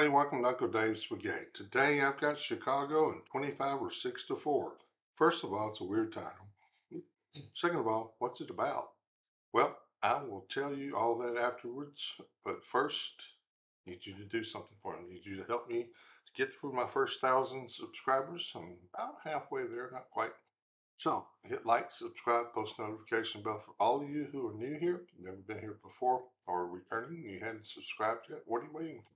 everybody, welcome to Uncle Dave's Spaghetti. Today I've got Chicago in 25 or 6 to 4. First of all, it's a weird title. Second of all, what's it about? Well, I will tell you all that afterwards, but first, I need you to do something for me. I need you to help me to get through my first 1,000 subscribers. I'm about halfway there, not quite. So, hit like, subscribe, post notification bell for all of you who are new here, never been here before, or returning, and you hadn't subscribed yet. What are you waiting for?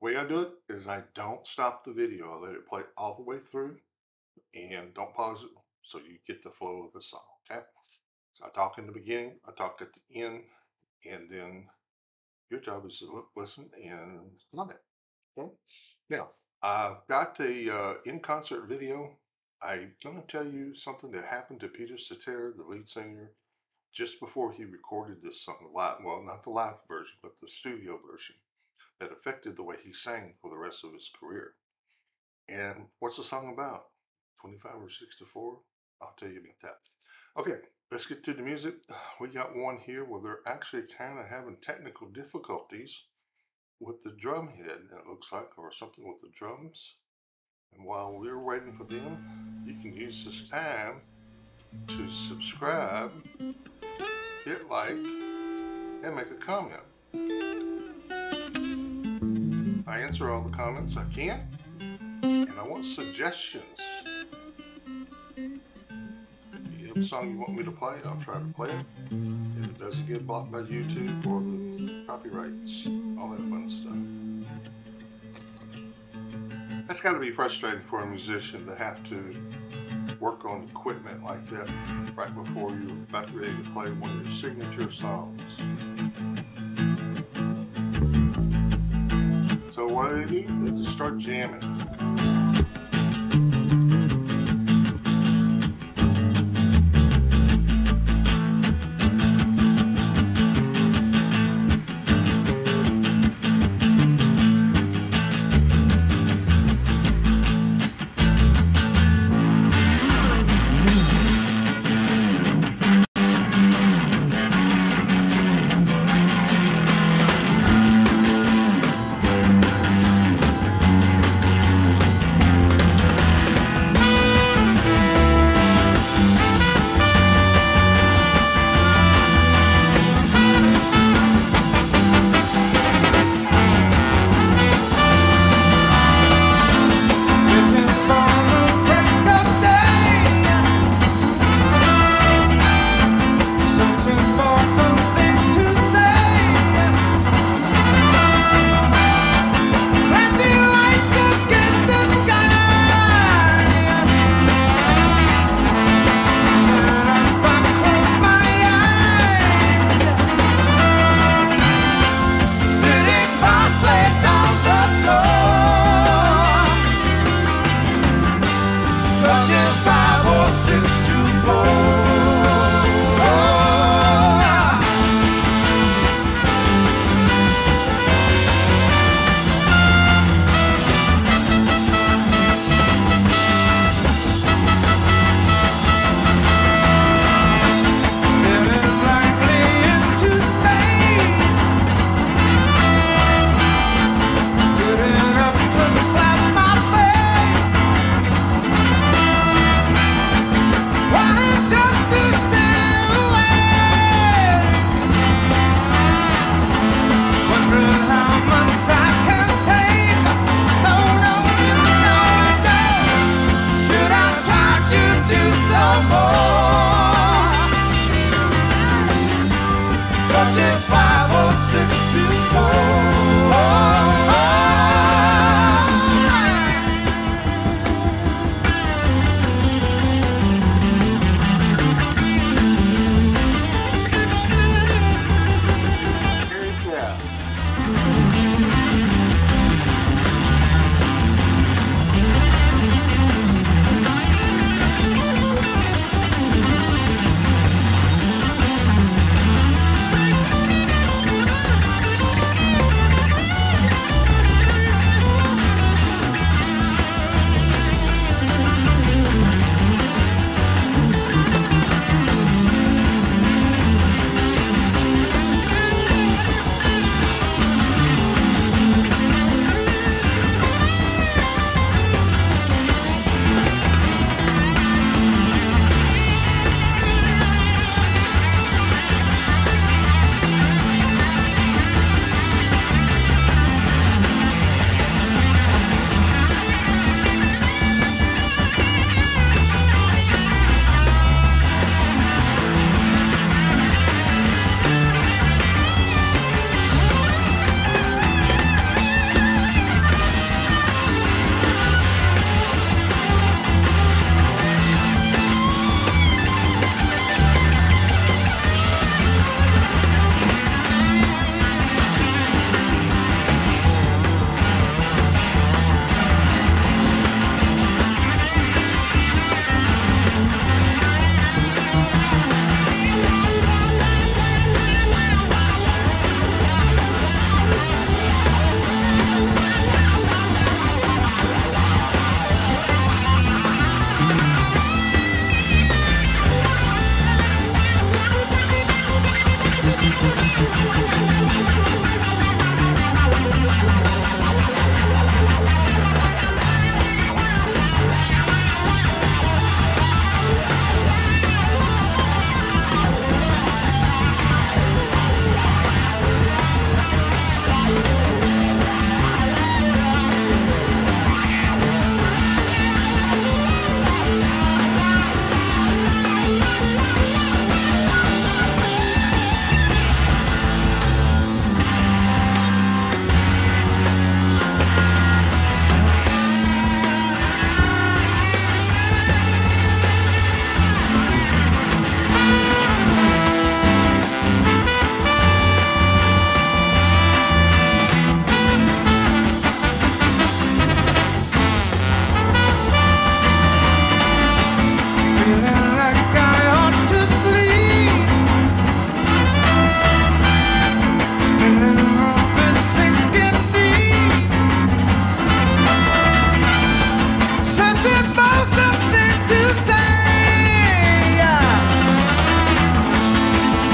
The way I do it is I don't stop the video. I let it play all the way through and don't pause it so you get the flow of the song, okay? So I talk in the beginning, I talk at the end, and then your job is to listen and love it, okay? Now, I've got the in-concert video. I'm going to tell you something that happened to Peter Cetera, the lead singer, just before he recorded this song live. Well, not the live version, but the studio version, that affected the way he sang for the rest of his career. And what's the song about? 25 or 6 to 4? I'll tell you about that. Okay, let's get to the music. We got one here where they're actually kind of having technical difficulties with the drum head, it looks like, or something with the drums. And while we're waiting for them, you can use this time to subscribe, hit like, and make a comment. I answer all the comments I can, and I want suggestions. If you have a song you want me to play, I'll try to play it. If it doesn't get blocked by YouTube or the copyrights, all that fun stuff. That's got to be frustrating for a musician to have to work on equipment like that right before you're about ready to play one of your signature songs. So what do you do? Just start jamming.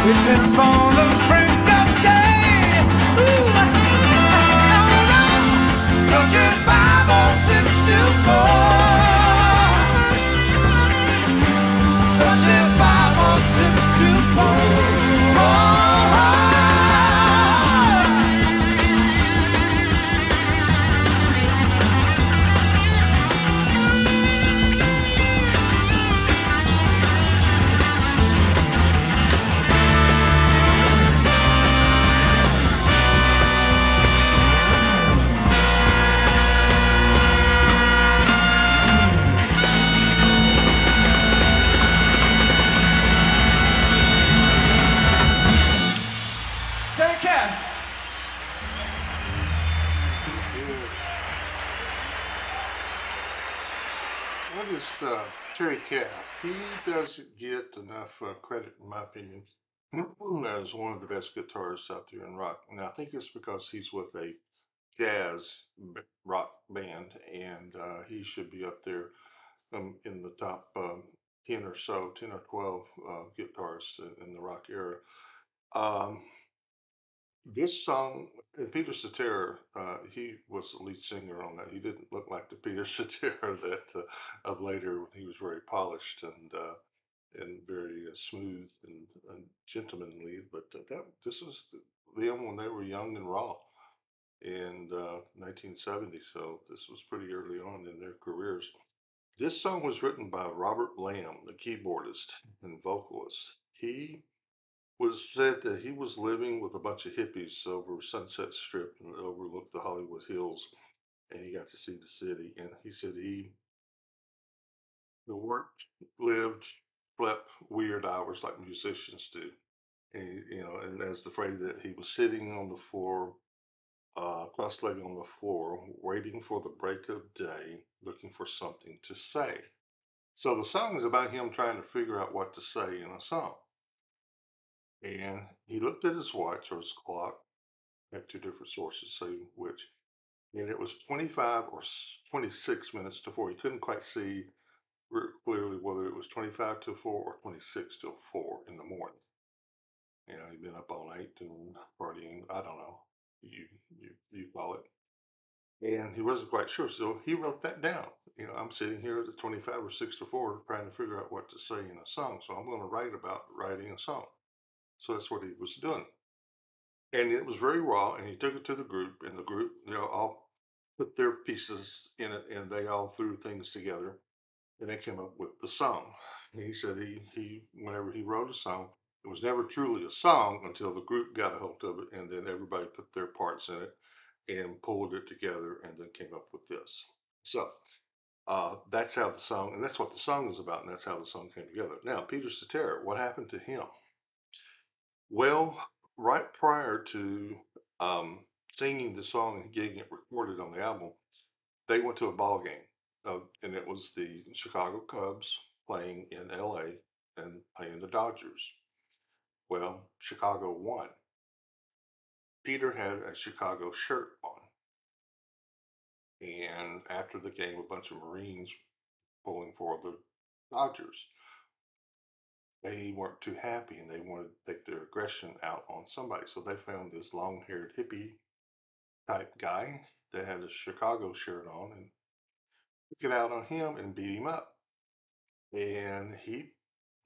waiting for the break of day. Ooh, touching 50624. Touching 50624. Take care. Yeah. What is Terry Capp? He doesn't get enough credit, in my opinion, as one of the best guitarists out there in rock. And I think it's because he's with a rock band, and he should be up there in the top 10 or so, 10 or 12 guitarists in the rock era. Um, this song, and Peter Cetera, he was the lead singer on that. He didn't look like the Peter Cetera that of later when he was very polished and very smooth and gentlemanly. But this was them when they were young and raw in 1970. So this was pretty early on in their careers. This song was written by Robert Lamb, the keyboardist and vocalist. He was said that he was living with a bunch of hippies over Sunset Strip and overlooked the Hollywood Hills, and he got to see the city. And he said he worked, lived, slept weird hours like musicians do. And and as the phrase that he was sitting on the floor, cross-legged on the floor, waiting for the break of day, looking for something to say. So the song is about him trying to figure out what to say in a song. And he looked at his watch or his clock. I have two different sources saying which, and it was 25 or 26 minutes to 4. He couldn't quite see clearly whether it was 25 to 4 or 26 till 4 in the morning. He'd been up all night and partying. I don't know. You call it. And he wasn't quite sure, so he wrote that down. I'm sitting here at the 25 or 6 to 4 trying to figure out what to say in a song, so I'm going to write about writing a song. So that's what he was doing. And it was very raw, and he took it to the group, and the group, all put their pieces in it, and they all threw things together, and they came up with the song. And he said he whenever he wrote a song, it was never truly a song until the group got a hold of it, and then everybody put their parts in it and pulled it together, and then came up with this. So that's how the song, and that's what the song is about, and that's how the song came together. Now, Peter Cetera, what happened to him? Well, right prior to singing the song and getting it recorded on the album, they went to a ball game, and it was the Chicago Cubs playing in LA and playing the Dodgers. Well, Chicago won. Peter had a Chicago shirt on, and after the game, a bunch of Marines pulling for the Dodgers. They weren't too happy and they wanted to take their aggression out on somebody. So they found this long haired hippie type guy that had a Chicago shirt on and took it out on him and beat him up. And he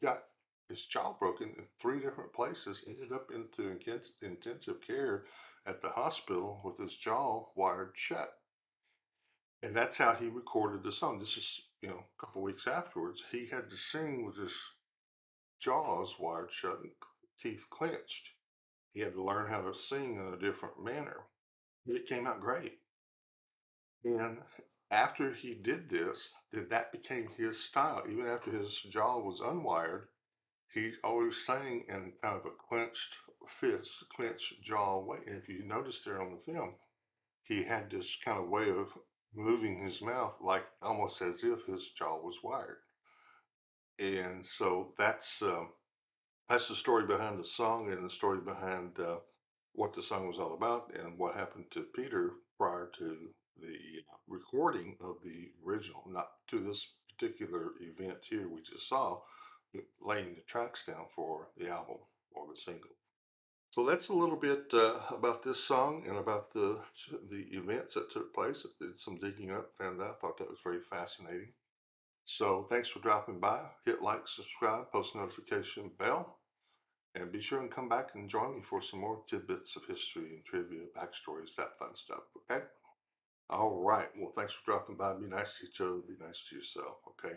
got his jaw broken in 3 different places, ended up into intensive care at the hospital with his jaw wired shut. And that's how he recorded the song. This is, a couple weeks afterwards. He had to sing with his jaws wired shut and teeth clenched. He had to learn how to sing in a different manner. But it came out great. And after he did this, then that became his style. Even after his jaw was unwired, he always sang in kind of a clenched fist, clenched jaw way. And if you notice there on the film, he had this kind of way of moving his mouth like almost as if his jaw was wired. And so that's the story behind the song and the story behind what the song was all about and what happened to Peter prior to the recording of the original, not to this particular event here we just saw, laying the tracks down for the album or the single. So that's a little bit about this song and about the events that took place. I did some digging up, found out, thought that was very fascinating. So thanks for dropping by. Hit like, subscribe, post notification bell, and be sure and come back and join me for some more tidbits of history and trivia, backstories, that fun stuff. Okay. All right. Well, thanks for dropping by. Be nice to each other. Be nice to yourself. Okay.